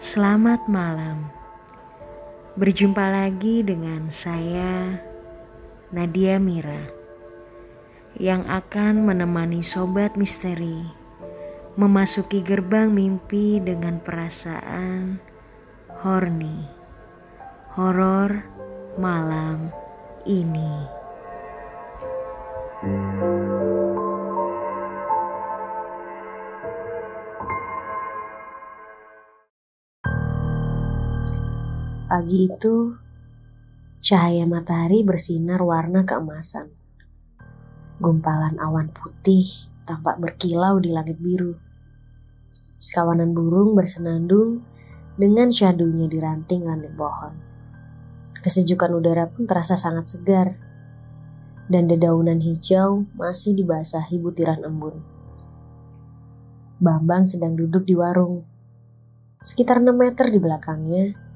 Selamat malam. Berjumpa lagi dengan saya, Nadia Mira, yang akan menemani Sobat Misteri memasuki gerbang mimpi dengan perasaan horny, horor malam ini. Pagi itu, cahaya matahari bersinar warna keemasan. Gumpalan awan putih tampak berkilau di langit biru. Sekawanan burung bersenandung dengan syahdunya di ranting-ranting pohon. Kesejukan udara pun terasa sangat segar, dan dedaunan hijau masih dibasahi butiran embun. Bambang sedang duduk di warung. Sekitar 6 meter di belakangnya,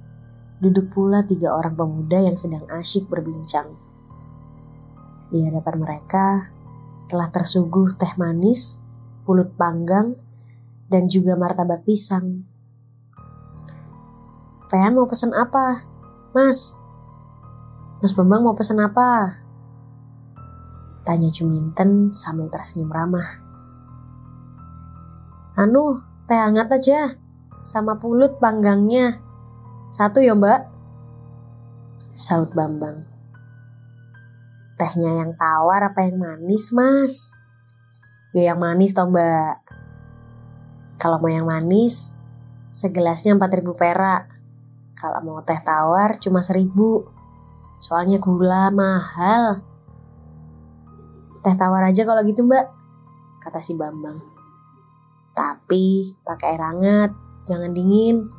duduk pula 3 orang pemuda yang sedang asyik berbincang. Di hadapan mereka telah tersuguh teh manis, pulut panggang, dan juga martabak pisang. "Pean mau pesan apa, Mas? Mas Bambang mau pesan apa?" tanya Juminten sambil tersenyum ramah. "Anu, teh hangat aja, sama pulut panggangnya. 1 ya Mbak," saut Bambang. "Tehnya yang tawar apa yang manis, Mas?" "Ya yang manis toh Mbak. Kalau mau yang manis, segelasnya 4.000 perak. Kalau mau teh tawar cuma 1.000. Soalnya gula mahal." "Teh tawar aja kalau gitu Mbak," kata si Bambang. "Tapi pakai air hangat, jangan dingin.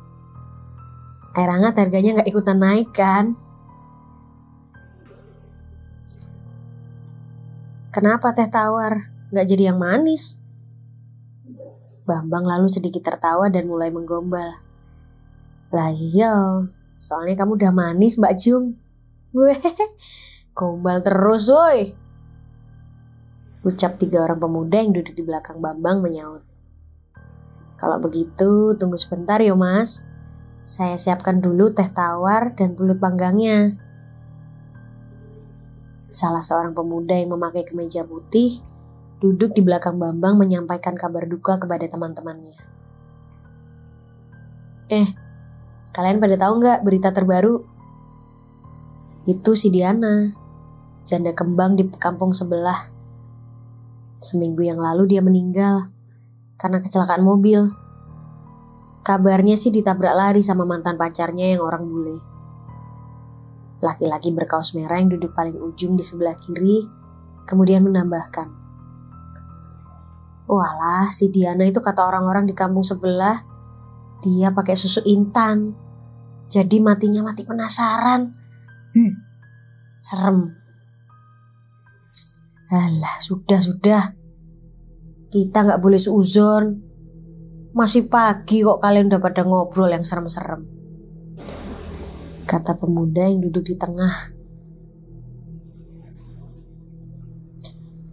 Air hangat harganya gak ikutan naik kan?" "Kenapa teh tawar gak jadi yang manis?" Bambang lalu sedikit tertawa dan mulai menggombal. "Lah iya, soalnya kamu udah manis Mbak Jum." "Weh, gombal terus woi," ucap 3 orang pemuda yang duduk di belakang Bambang menyaut. "Kalau begitu tunggu sebentar ya Mas. Saya siapkan dulu teh tawar dan pulut panggangnya." Salah seorang pemuda yang memakai kemeja putih duduk di belakang Bambang menyampaikan kabar duka kepada teman-temannya. Kalian pada tahu nggak berita terbaru? Itu si Diana, janda kembang di kampung sebelah. Seminggu yang lalu dia meninggal karena kecelakaan mobil. Kabarnya sih ditabrak lari sama mantan pacarnya yang orang bule. Laki-laki berkaos merah yang duduk paling ujung di sebelah kiri kemudian menambahkan, "Walah, si Diana itu kata orang-orang di kampung sebelah, dia pakai susu instan. Jadi matinya mati penasaran. Serem." "Alah, sudah. Kita gak boleh seuzon. Masih pagi kok kalian udah pada ngobrol yang serem-serem," kata pemuda yang duduk di tengah.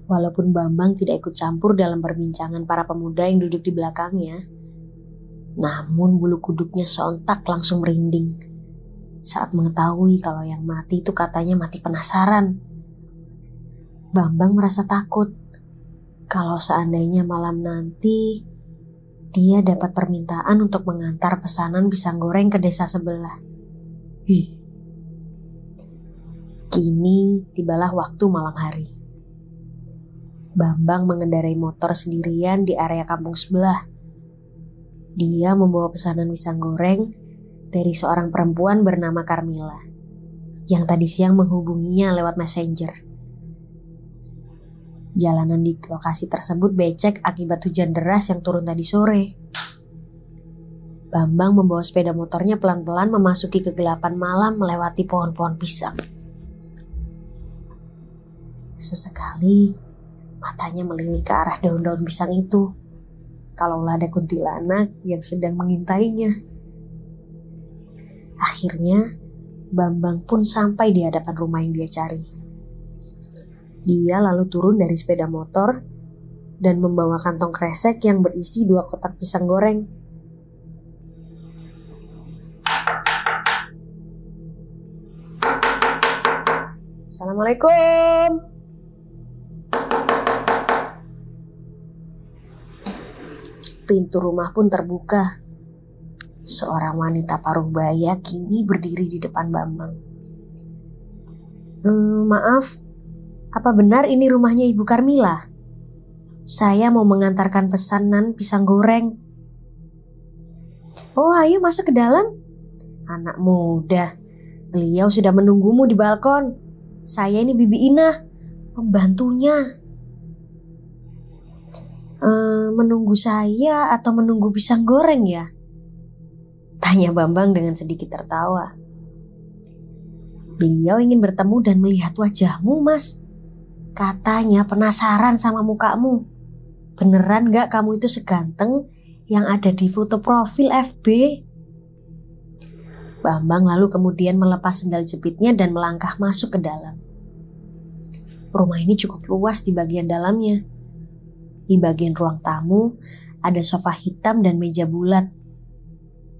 Walaupun Bambang tidak ikut campur dalam perbincangan para pemuda yang duduk di belakangnya, namun bulu kuduknya sontak langsung merinding saat mengetahui kalau yang mati itu katanya mati penasaran. Bambang merasa takut kalau seandainya malam nanti dia dapat permintaan untuk mengantar pesanan pisang goreng ke desa sebelah. Kini tibalah waktu malam hari. Bambang mengendarai motor sendirian di area kampung sebelah. Dia membawa pesanan pisang goreng dari seorang perempuan bernama Carmila yang tadi siang menghubunginya lewat messenger. Jalanan di lokasi tersebut becek akibat hujan deras yang turun tadi sore. Bambang membawa sepeda motornya pelan-pelan memasuki kegelapan malam melewati pohon-pohon pisang. Sesekali matanya melirik ke arah daun-daun pisang itu, kalaulah ada kuntilanak yang sedang mengintainya. Akhirnya Bambang pun sampai di hadapan rumah yang dia cari. Dia lalu turun dari sepeda motor dan membawa kantong kresek yang berisi 2 kotak pisang goreng. Assalamualaikum. Pintu rumah pun terbuka. Seorang wanita paruh baya kini berdiri di depan Bambang. Maaf, apa benar ini rumahnya Ibu Karmila? Saya mau mengantarkan pesanan pisang goreng. Oh, ayo masuk ke dalam. Anak muda, beliau sudah menunggumu di balkon. Saya ini Bibi Inah, pembantunya. Menunggu saya atau menunggu pisang goreng ya? Tanya Bambang dengan sedikit tertawa. Beliau ingin bertemu dan melihat wajahmu, Mas. Katanya penasaran sama mukamu. Beneran gak kamu itu seganteng yang ada di foto profil FB? Bambang lalu kemudian melepas sendal jepitnya dan melangkah masuk ke dalam. Rumah ini cukup luas di bagian dalamnya. Di bagian ruang tamu ada sofa hitam dan meja bulat.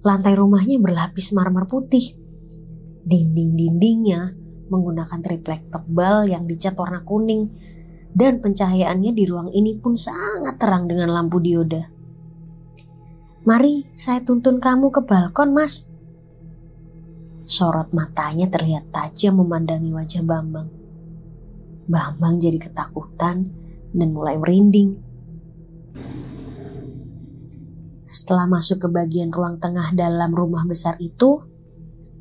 Lantai rumahnya berlapis marmer putih. Dinding-dindingnya menggunakan triplek tebal yang dicat warna kuning. Dan pencahayaannya di ruang ini pun sangat terang dengan lampu dioda. Mari saya tuntun kamu ke balkon, Mas. Sorot matanya terlihat tajam memandangi wajah Bambang. Bambang jadi ketakutan dan mulai merinding. Setelah masuk ke bagian ruang tengah dalam rumah besar itu,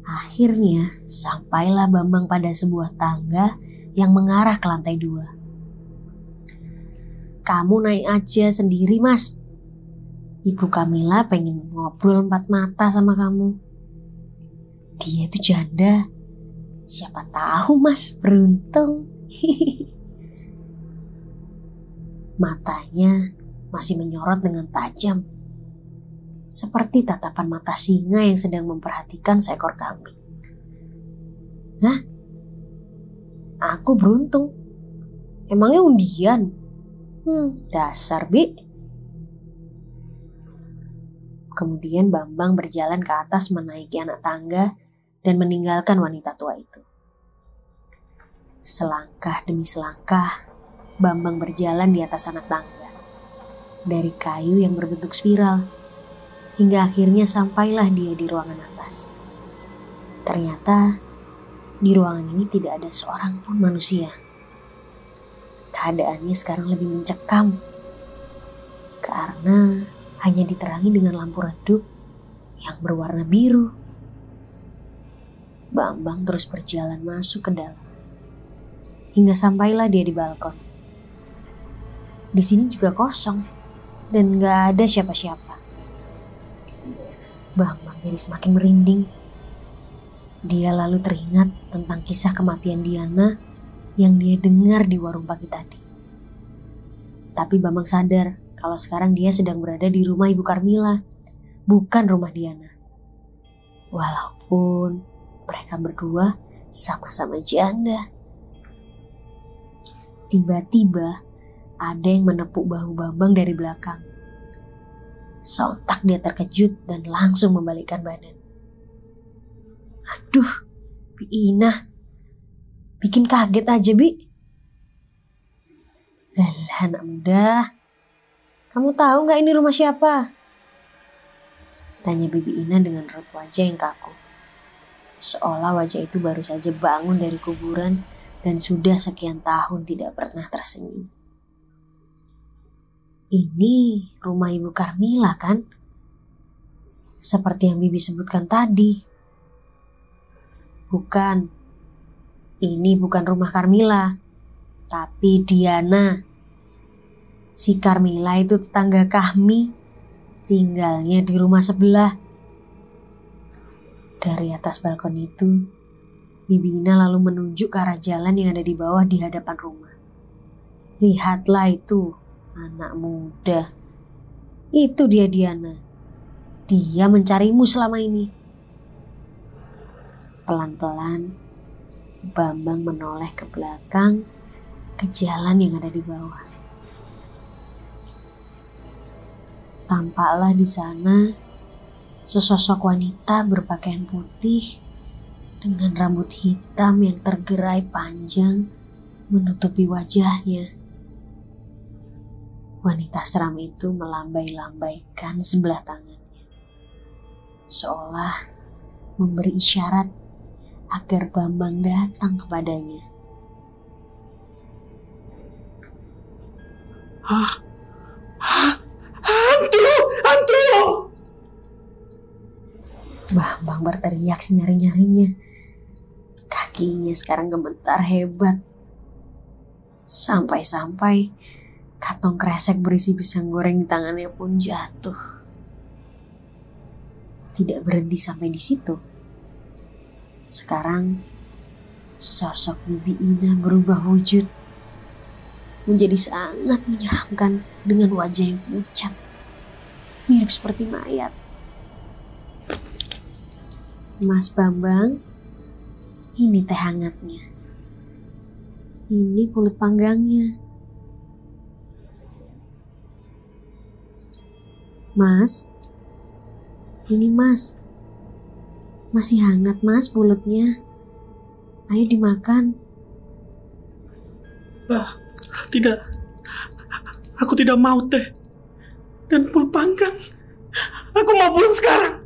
akhirnya sampailah Bambang pada sebuah tangga yang mengarah ke lantai 2. Kamu naik aja sendiri, Mas. Ibu Karmila pengen ngobrol 4 mata sama kamu. Dia itu janda. Siapa tahu, Mas, beruntung. Matanya masih menyorot dengan tajam, seperti tatapan mata singa yang sedang memperhatikan seekor kambing. Hah? Aku beruntung. Emangnya undian? Dasar, Bi. Kemudian Bambang berjalan ke atas menaiki anak tangga dan meninggalkan wanita tua itu. Selangkah demi selangkah, Bambang berjalan di atas anak tangga. Dari kayu yang berbentuk spiral, hingga akhirnya sampailah dia di ruangan atas. Ternyata di ruangan ini tidak ada seorang pun manusia. Keadaannya sekarang lebih mencekam karena hanya diterangi dengan lampu redup yang berwarna biru. Bambang terus berjalan masuk ke dalam hingga sampailah dia di balkon. Di sini juga kosong dan gak ada siapa-siapa. Bambang jadi semakin merinding. Dia lalu teringat tentang kisah kematian Diana yang dia dengar di warung pagi tadi. Tapi Bambang sadar kalau sekarang dia sedang berada di rumah Ibu Karmila, bukan rumah Diana. Walaupun mereka berdua sama-sama janda. Tiba-tiba ada yang menepuk bahu Bambang dari belakang. Sontak dia terkejut dan langsung membalikkan badan. Aduh, Bi Inah. Bikin kaget aja, Bi. Alah, anak muda. Kamu tahu gak ini rumah siapa? Tanya Bibi Ina dengan raut wajah yang kaku. Seolah wajah itu baru saja bangun dari kuburan dan sudah sekian tahun tidak pernah tersenyum. Ini rumah Ibu Karmila kan? Seperti yang Bibi sebutkan tadi. Bukan. Ini bukan rumah Karmila, tapi Diana. Si Karmila itu tetangga kami, tinggalnya di rumah sebelah. Dari atas balkon itu, Bibi Ina lalu menunjuk ke arah jalan yang ada di bawah di hadapan rumah. Lihatlah itu, anak muda. Itu dia Diana. Dia mencarimu selama ini. Pelan-pelan, Bambang menoleh ke belakang, ke jalan yang ada di bawah. Tampaklah di sana sesosok wanita berpakaian putih dengan rambut hitam yang tergerai panjang menutupi wajahnya. Wanita seram itu melambai-lambaikan sebelah tangannya, seolah memberi isyarat agar Bambang datang kepadanya. Hantu! Bambang berteriak senyari-nyarinya. Kakinya sekarang gemetar hebat. Sampai-sampai kantong kresek berisi pisang goreng di tangannya pun jatuh. Tidak berhenti sampai di situ. Sekarang sosok Bibi Ina berubah wujud menjadi sangat menyeramkan dengan wajah yang pucat, mirip seperti mayat. Mas Bambang, ini teh hangatnya. Ini kulit panggangnya. Mas, ini mas. Masih hangat mas pulutnya. Ayo dimakan. Tidak, aku tidak mau teh dan pulut panggang. Aku mau pulang sekarang.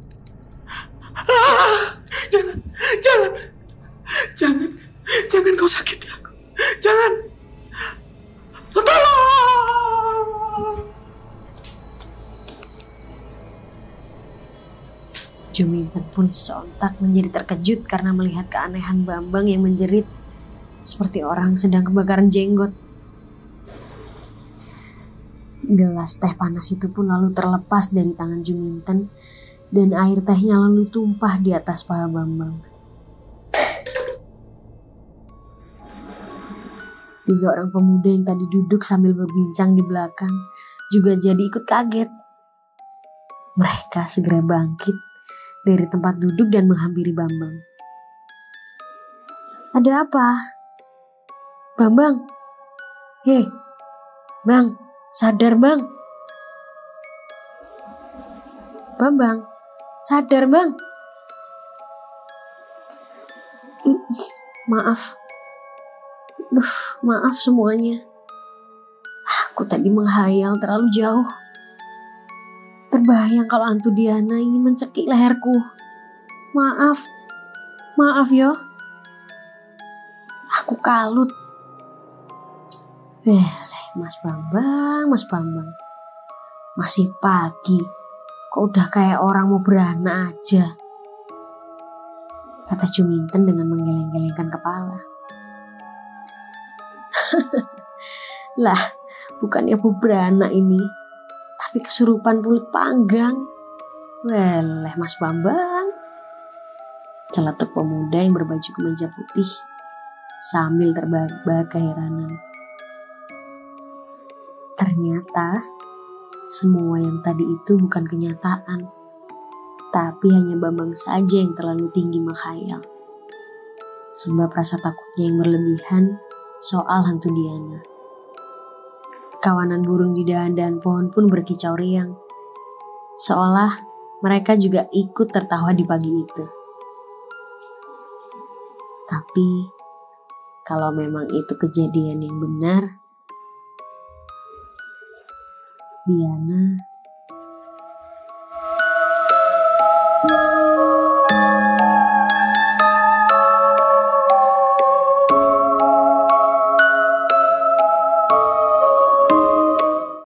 Jangan kau sakiti aku. Jangan. Tolong. Juminten pun sontak menjadi terkejut karena melihat keanehan Bambang yang menjerit seperti orang sedang kebakaran jenggot. Gelas teh panas itu pun lalu terlepas dari tangan Juminten dan air tehnya lalu tumpah di atas paha Bambang. 3 orang pemuda yang tadi duduk sambil berbincang di belakang juga jadi ikut kaget. Mereka segera bangkit dari tempat duduk dan menghampiri Bambang. Ada apa? Bambang? Hei, Bang, sadar Bang. Bambang, sadar Bang. Maaf semuanya. Aku tadi menghayal terlalu jauh. Terbayang kalau hantu Diana ingin mencekik leherku. Maaf yo. Aku kalut. Mas Bambang. Masih pagi. Kok udah kayak orang mau beranak aja? Kata Juminten dengan menggeleng-gelengkan kepala. Lah, bukannya beranak ini, tapi kesurupan pulut panggang. Weleh Mas Bambang. Celetuk pemuda yang berbaju kemeja putih sambil terbahak-bahak keheranan. Ternyata semua yang tadi itu bukan kenyataan, tapi hanya Bambang saja yang terlalu tinggi menghayal. Sebab rasa takutnya yang berlebihan soal hantu Diana. Kawanan burung di dahan-dahan pohon pun berkicau riang, seolah mereka juga ikut tertawa di pagi itu. Tapi kalau memang itu kejadian yang benar, Diana